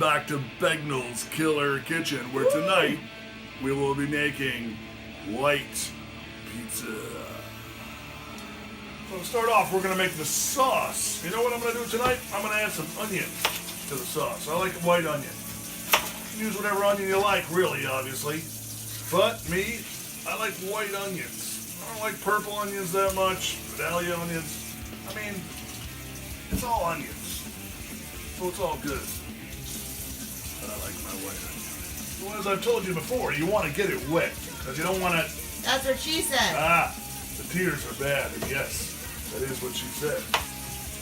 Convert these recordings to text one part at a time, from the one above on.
back to Begnal's Killer Kitchen, where tonight we will be making white pizza. So to start off, we're going to make the sauce. You know what I'm going to do tonight? I'm going to add some onion to the sauce. I like white onion. You can use whatever onion you like, really, obviously. But me, I like white onions. I don't like purple onions that much, Vidalia onions. I mean, it's all onions. So it's all good. But I like my white onion. Well, as I've told you before, you want to get it wet, because you don't want to... That's what she said. The tears are bad, and yes, that is what she said.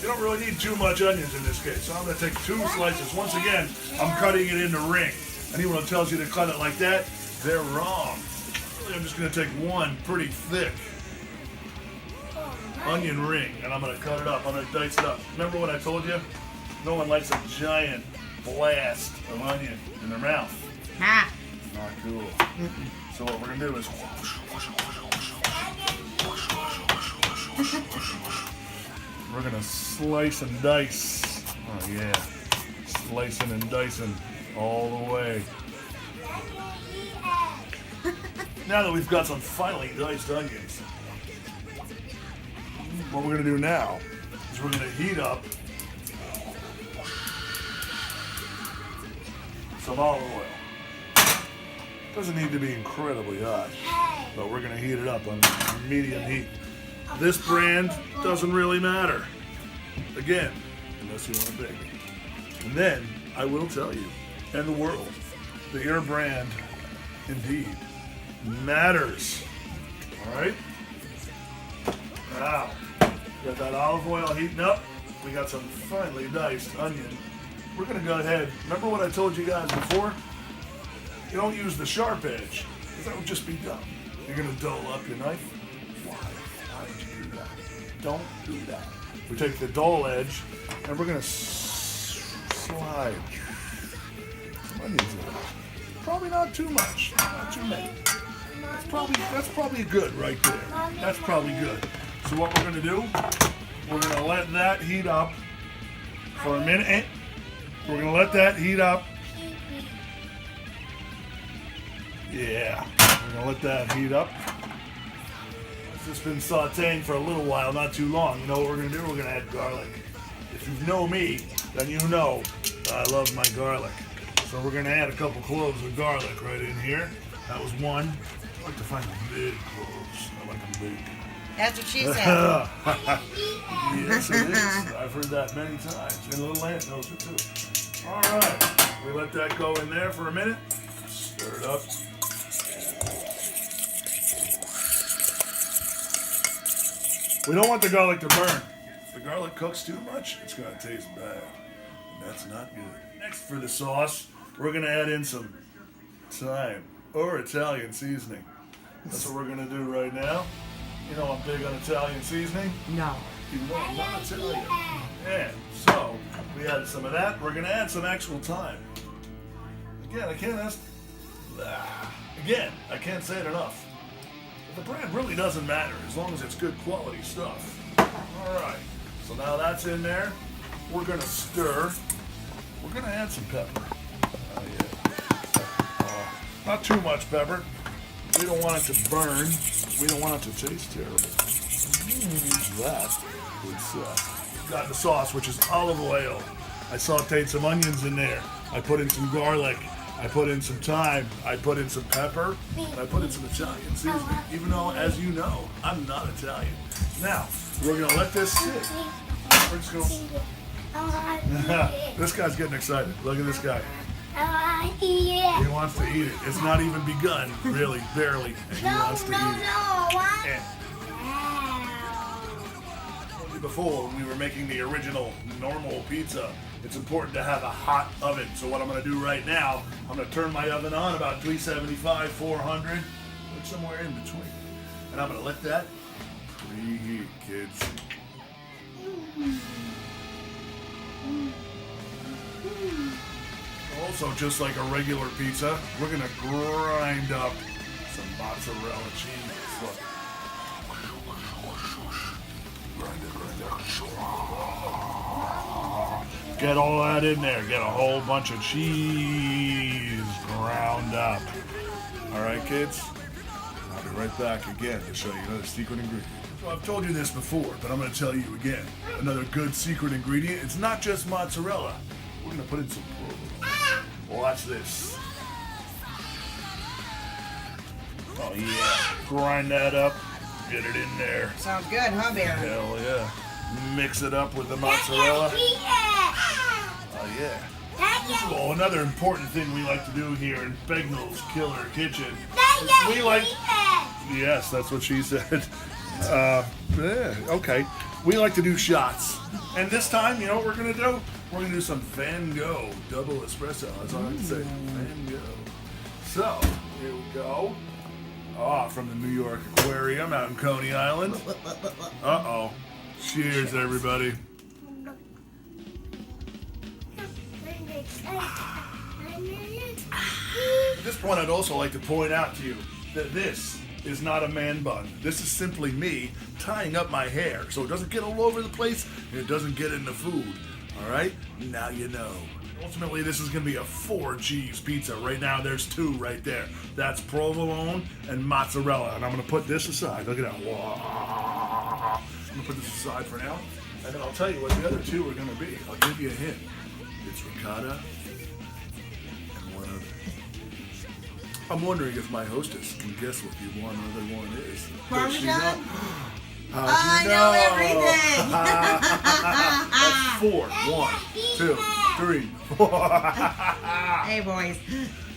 You don't really need too much onions in this case, so I'm going to take 2 slices. Once again, I'm cutting it in the ring. Anyone who tells you to cut it like that, they're wrong. Really, I'm just going to take one pretty thick onion ring, and I'm going to cut it up. I'm going to dice it up. Remember what I told you? No one likes a giant blast of onion in their mouth. Ha! Not cool. So what we're going to do is we're going to slice and dice. Oh yeah. Slicing and dicing all the way. Now that we've got some finely diced onions, what we're going to do now is we're going to heat up some olive oil. Doesn't need to be incredibly hot, but we're going to heat it up on medium heat. This brand doesn't really matter. Again, unless you want a big. And then I will tell you, and the world, that your brand indeed matters. All right? Now, got that olive oil heating up. We got some finely diced onion. We're going to go ahead. Remember what I told you guys before? You don't use the sharp edge, because that would just be dumb. You're going to dull up your knife. Why? Why would you do that? Don't do that. We take the dull edge, and we're going to slide some onions in it. Probably not too much. Not too many. That's probably good right there. That's probably good. So what we're going to do, we're going to let that heat up for a minute. We're going to let that heat up. Yeah, we're going to let that heat up. It's just been sauteing for a little while, not too long. You know what we're going to do? We're going to add garlic. If you know me, then you know I love my garlic. So we're going to add a couple cloves of garlic right in here. That was one. I like to find the big cloves. I like them big. That's what she said. Yes, it is. I've heard that many times. And Little Ant knows it too. All right. We let that go in there for a minute. Stir it up. We don't want the garlic to burn. If the garlic cooks too much, it's going to taste bad. And that's not good. Next for the sauce, we're going to add in some thyme or Italian seasoning. That's what we're going to do right now. You know I'm big on Italian seasoning. No. Even though I'm not Italian. Yeah, so we added some of that. We're going to add some actual thyme. Again, I can't say it enough. The brand really doesn't matter as long as it's good quality stuff. All right, so now that's in there. We're going to stir. We're going to add some pepper. Oh, yeah. Not too much pepper. We don't want it to burn. We don't want it to taste terrible. That would suck. Got the sauce, which is olive oil. I sauteed some onions in there. I put in some garlic. I put in some thyme. I put in some pepper. And I put in some Italian seasoning. Even though, as you know, I'm not Italian. Now, we're going to let this sit. We're just going to... This guy's getting excited. Look at this guy. He wants to eat it. It's not even begun, really, barely. And he wants to eat it. Before, when we were making the original normal pizza, it's important to have a hot oven. So what I'm going to do right now, I'm going to turn my oven on about 375, 400, like somewhere in between. And I'm going to let that preheat, kids. Also, just like a regular pizza, we're going to grind up some mozzarella cheese. Look. Get all that in there. Get a whole bunch of cheese ground up. All right, kids? I'll be right back again to show you another secret ingredient. So I've told you this before, but I'm going to tell you again. Another good secret ingredient. It's not just mozzarella. We're going to put in some provolone. Watch this. Oh, yeah. Grind that up. Get it in there. Sounds good, huh, Bear? Hell yeah. Mix it up with the mozzarella. Oh, yeah. Oh, another important thing we like to do here in Begnal's Killer Kitchen. We like... Yes, that's what she said. Yeah, okay. We like to do shots. And this time, you know what we're going to do? We're going to do some Van Gogh double espresso. That's all I can say. Van Gogh. So, here we go. Ah, from the New York Aquarium out in Coney Island. Uh-oh. Cheers, everybody. At this point, I'd also like to point out to you that this is not a man bun. This is simply me tying up my hair so it doesn't get all over the place and it doesn't get in the food. All right? Now you know. Ultimately, this is going to be a 4-cheese pizza. Right now, there's 2 right there. That's provolone and mozzarella. And I'm going to put this aside. Look at that. Wow. I'm going to put this aside for now. And then I'll tell you what the other 2 are going to be. I'll give you a hint. It's ricotta and one other. I'm wondering if my hostess can guess what the one other one is. Does she know? I know everything. That's 4. 1, 2, 3, 4. Hey, boys.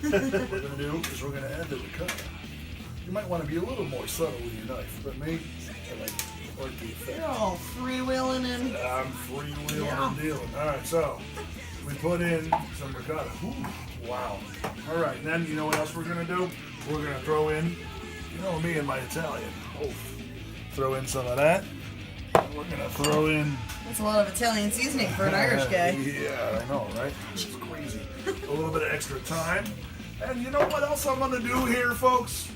What we're going to do is we're going to add the ricotta. You might want to be a little more subtle with your knife, but me, I like the effect. You're all freewheeling and... I'm freewheeling and dealing. All right, so we put in some ricotta. Ooh, wow. All right, and then you know what else we're going to do? We're going to throw in, you know me and my Italian. Oh, throw in some of that. And we're going to throw in... That's a lot of Italian seasoning for an Irish guy. Yeah, I know, right? It's crazy. A little bit of extra time. And you know what else I'm going to do here, folks?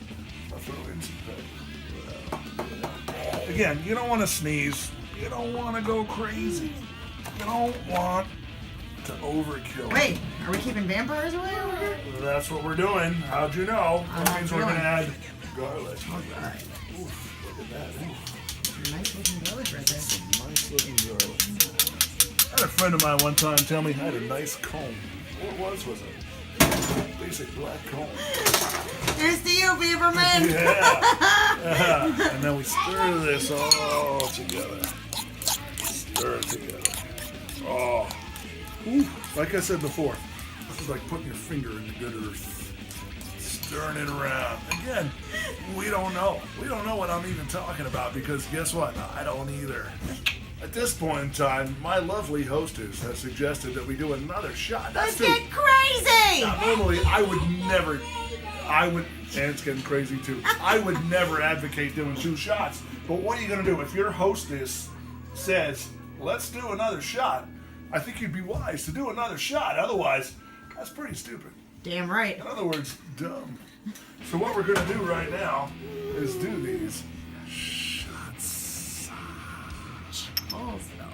I'll throw in some pepper. Again, you don't want to sneeze. You don't want to go crazy. You don't want to overkill. Wait, are we keeping vampires away over here? That's what we're doing. How'd you know? That means we're going to add garlic. All right. Oof, look at that. Oof. Nice looking garlic right there. Nice looking garlic. I had a friend of mine one time tell me I had a nice comb. What was it? Basic black comb. Here's to you, Beaverman. Yeah. And then we stir this all together. Stir it together. Oh. Ooh. Like I said before, this is like putting your finger in the good earth. Stirring it around. Again, we don't know. We don't know what I'm even talking about because guess what? I don't either. At this point in time, my lovely hostess has suggested that we do another shot. Let's get crazy! Now, normally, I would, and it's getting crazy too, I would never advocate doing 2 shots. But what are you going to do? If your hostess says, let's do another shot, I think you'd be wise to do another shot. Otherwise, that's pretty stupid. Damn right. In other words, dumb. So what we're going to do right now is do these shots. Balls, though.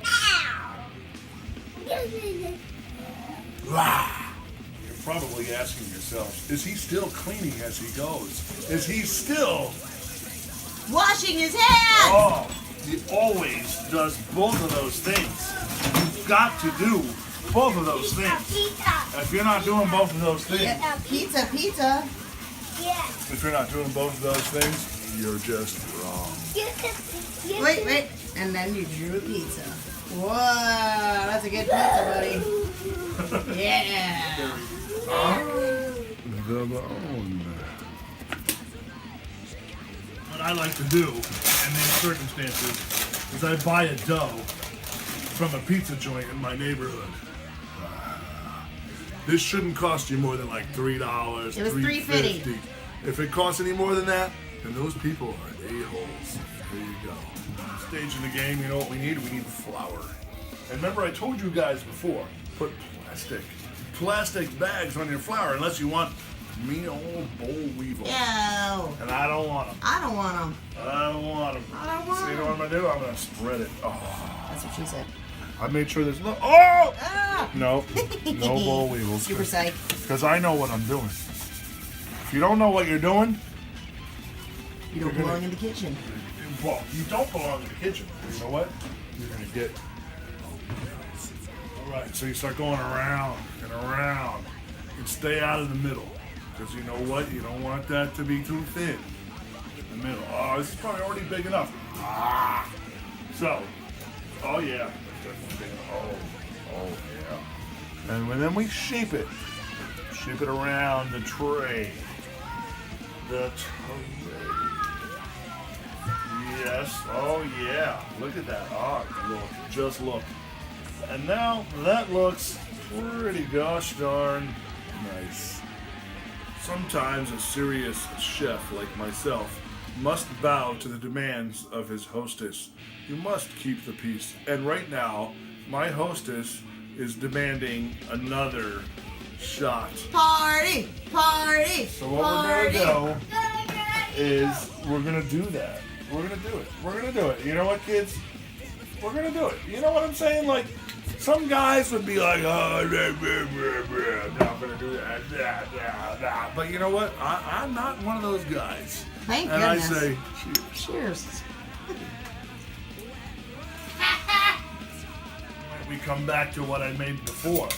You're probably asking yourself, is he still cleaning as he goes? Is he still... Washing his hands! Oh, he always does both of those things. You've got to do both of those things. If you're not doing both of those things... Yeah, pizza, pizza. If you're not doing both of those things, you're just wrong. Wait. And then you drew a pizza. Whoa, that's a good pizza, buddy. Yeah. The bone. What I like to do in these circumstances is I buy a dough from a pizza joint in my neighborhood. This shouldn't cost you more than like $3, It was $3.50. If it costs any more than that, then those people are a-holes. There you go. Stage in the game, you know what we need? We need flour. And remember I told you guys before, put plastic bags on your flour unless you want mean old boll weevil. Yo. And I don't want want them. I don't want them. I don't want them. I don't want So you know what I'm going to do? I'm going to spread it. Oh. That's what she said. I made sure there's no... Oh! Ah! No. No boll weevils. Super psych. Because I know what I'm doing. If you don't know what you're doing... You don't belong in the kitchen. Well, you don't belong in the kitchen. You know what? You're going to get... Alright, so you start going around and around. And stay out of the middle. Because you know what? You don't want that to be too thin. In the middle. Oh, this is probably already big enough. Ah! So, oh yeah. Definitely big enough. Oh yeah. And then we shape it. Shape it around the tray. The tray. Yes. Oh yeah. Look at that. Oh, look. Just look. And now that looks pretty gosh darn nice. Sometimes a serious chef like myself must bow to the demands of his hostess. You must keep the peace. And right now, my hostess is demanding another shot. Party! Party! So what we're gonna do is we're gonna do that. We're gonna do it. We're gonna do it. You know what, kids? We're gonna do it. You know what I'm saying? Like, some guys would be like, oh, blah, blah, blah, blah. No, I'm gonna do that. Blah, blah, blah. But you know what? I'm not one of those guys. Thank and goodness. I say, cheers. Cheers. We come back to what I made before.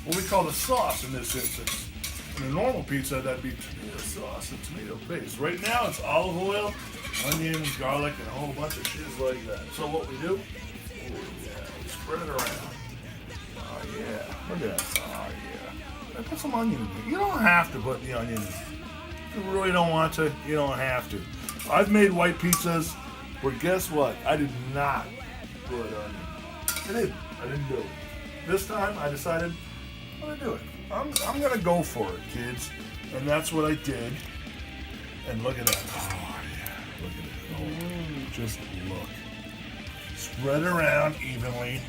What we call the sauce in this instance. In a normal pizza, that'd be tomato sauce and tomato paste. Right now, it's olive oil, onions, garlic, and a whole bunch of shit like that. So what we do, we spread it around. Oh yeah, look at that. Oh yeah. And put some onion in there. You don't have to put the onion in. If you really don't want to, you don't have to. I've made white pizzas where guess what? I did not put onion. I didn't do it. This time I decided I'm gonna do it. I'm gonna go for it, kids. And that's what I did. And look at that. Oh yeah, look at it. Oh, just look. Spread around evenly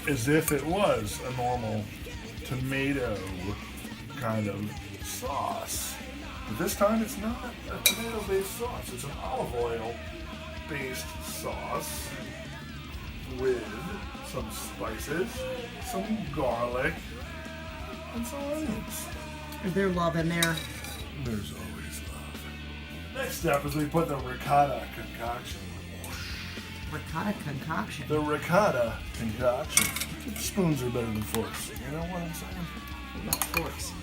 as if it was a normal tomato kind of sauce. But this time it's not a tomato-based sauce. It's an olive oil-based sauce with some spices, some garlic, and some onions. Is there love in there? There's always love. Next step is we put the ricotta concoction. Ricotta concoction. The ricotta concoction. Spoons are better than forks. You know what I'm saying? What about forks?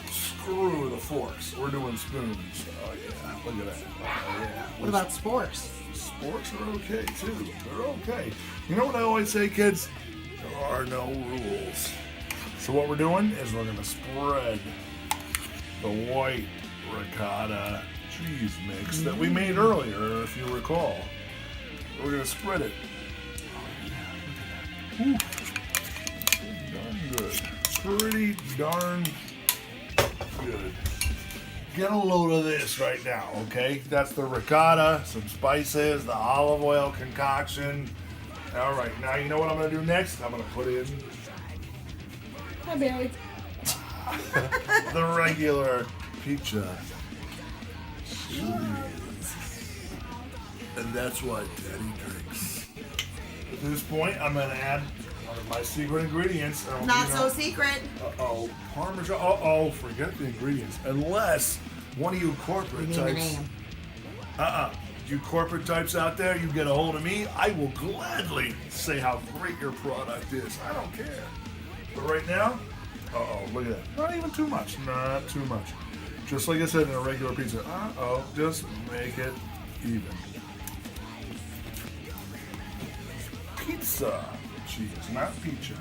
Screw the forks. We're doing spoons. Oh yeah, look at that. Oh yeah. What about sporks? Sporks are okay too. They're okay. You know what I always say, kids? There are no rules. So what we're doing is we're going to spread the white ricotta cheese mix that we made earlier, if you recall. We're going to spread it. Oh, yeah, look at that. Pretty darn good. Get a load of this right now, okay? That's the ricotta, some spices, the olive oil concoction. All right, now you know what I'm going to do next? I'm going to put in Hi, Barry. the regular pizza. And that's what Daddy drinks. At this point, I'm going to add one of my secret ingredients. Not so secret. Uh-oh. Parmesan. Uh-oh. Forget the ingredients. Unless one of you corporate You need the types. name. You corporate types out there, you get a hold of me, I will gladly say how great your product is. I don't care. But right now, look at that. Not even too much. Not too much. Just like I said in a regular pizza. Just make it even. Pizza cheese, not pizza.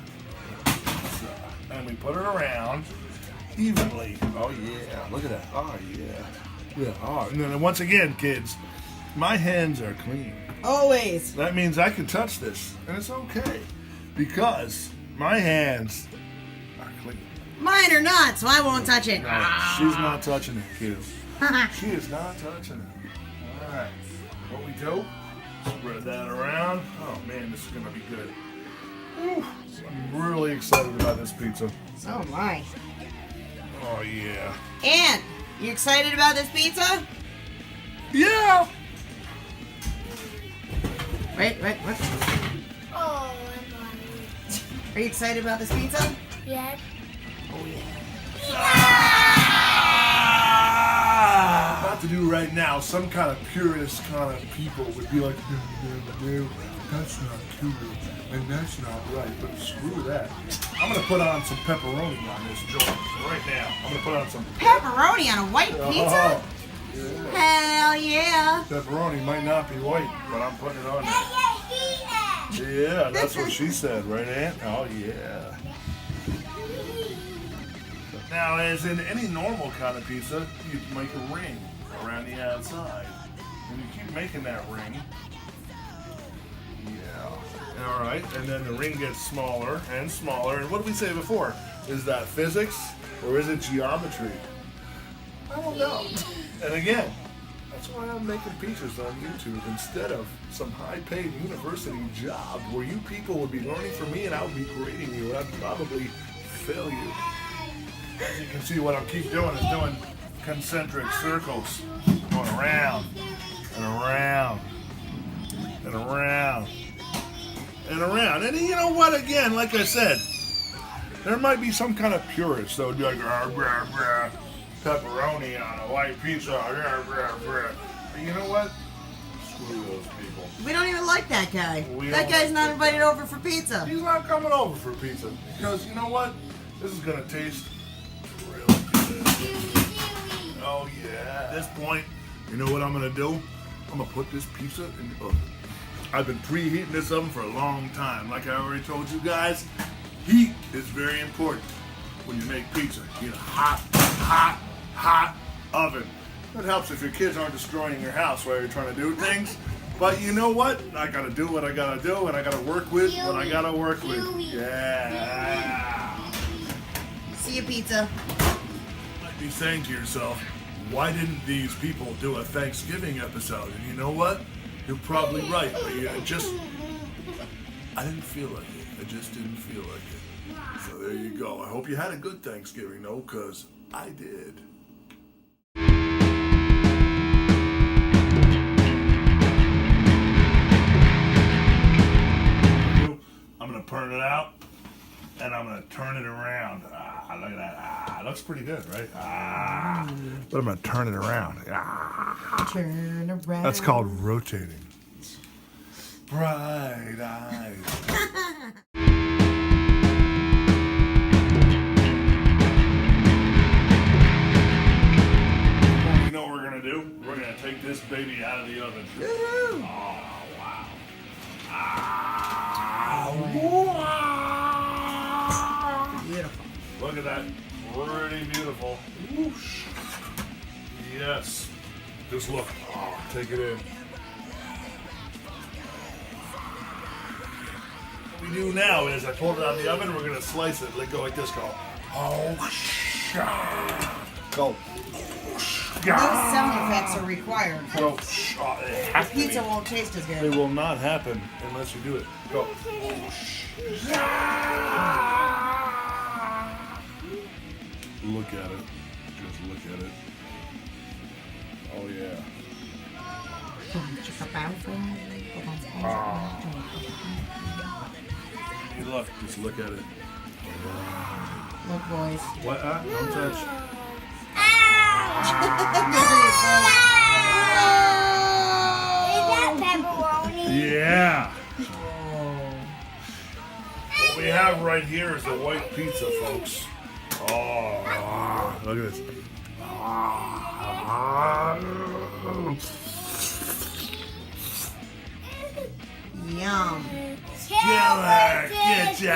Pizza. And we put it around evenly. Oh yeah, look at that. Oh yeah. Yeah. Oh, and then once again, kids, my hands are clean. Always. That means I can touch this, and it's okay because my hands are clean. Mine are not, so I won't touch it. No, she's not touching it, kids. She is not touching it. All right. What we do? Spread that around. Oh man, this is gonna be good. Whew. I'm really excited about this pizza. So am I. Oh yeah. And you excited about this pizza? Yeah. Wait. Oh, I'm hungry. Are you excited about this pizza? Yes. Oh yeah. About to do right now, some kind of purist kind of people would be like, no, that's not cool, and that's not right, but screw that. I'm gonna put on some pepperoni on this joint right now. I'm gonna put on some Pepperoni on a white pizza? Oh, yeah. Hell yeah. Pepperoni might not be white, but I'm putting it on there. Yeah, that's what she said, right, Aunt? Oh, yeah. Now, as in any normal kind of pizza, you make a ring around the outside. And you keep making that ring. Yeah. All right, and then the ring gets smaller and smaller. And what did we say before? Is that physics or is it geometry? I don't know. And again, that's why I'm making pizzas on YouTube instead of some high-paid university job where you people would be learning from me and I would be grading you and I'd probably fail you. As you can see, what I keep doing is doing concentric circles, going around and around and around and around. And you know what? Again, like I said, there might be some kind of purist that would be like, pepperoni on a white pizza. But you know what? Screw those people. We don't even like that guy. We That don't guy's like not that invited guy. over for pizza. He's not coming over for pizza because you know what? This is gonna taste really good. Oh yeah. At this point, you know what I'm gonna do? I'm gonna put this pizza in the oven. I've been preheating this oven for a long time. Like I already told you guys, heat is very important when you make pizza. You need a hot oven. It helps if your kids aren't destroying your house while you're trying to do things. But you know what? I gotta do what I gotta do, and I gotta work with what I gotta work with. Yeah. See you, pizza. You might be saying to yourself, why didn't these people do a Thanksgiving episode? And you know what? You're probably right, but I didn't feel like it. I just didn't feel like it. So there you go. I hope you had a good Thanksgiving, though, because I did. I'm going to turn it out, and I'm going to turn it around. Look at that. It looks pretty good, right? But I'm going to turn it around. Turn around. That's called rotating. Bright eyes. You know what we're going to do? We're going to take this baby out of the oven. Woo-hoo. Oh, wow. Beautiful. Look at that. Pretty beautiful. Whoosh. Yes. Just look. Oh, take it in. What we do now is I pulled it out of the oven. We're going to slice it. Let go like this. Go. Oh, go. Those sound effects are required. Go. It has to be. Pizza won't taste as It good. will not happen unless you do it. Go. Look at it. Just look at it. Oh yeah. Hey, look. Just look at it. Look, boys. What? Don't touch. Is that pepperoni? Yeah. What we have right here is the white pizza, folks. Oh, look at this. Yum. Killer Kitchen!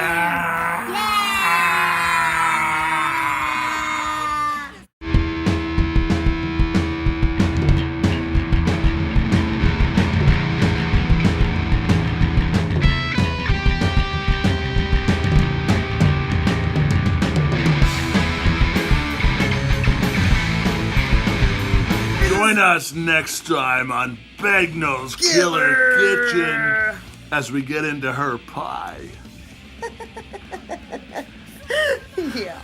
Join us next time on Begnal's Killer Kitchen as we get into her pie. Yeah.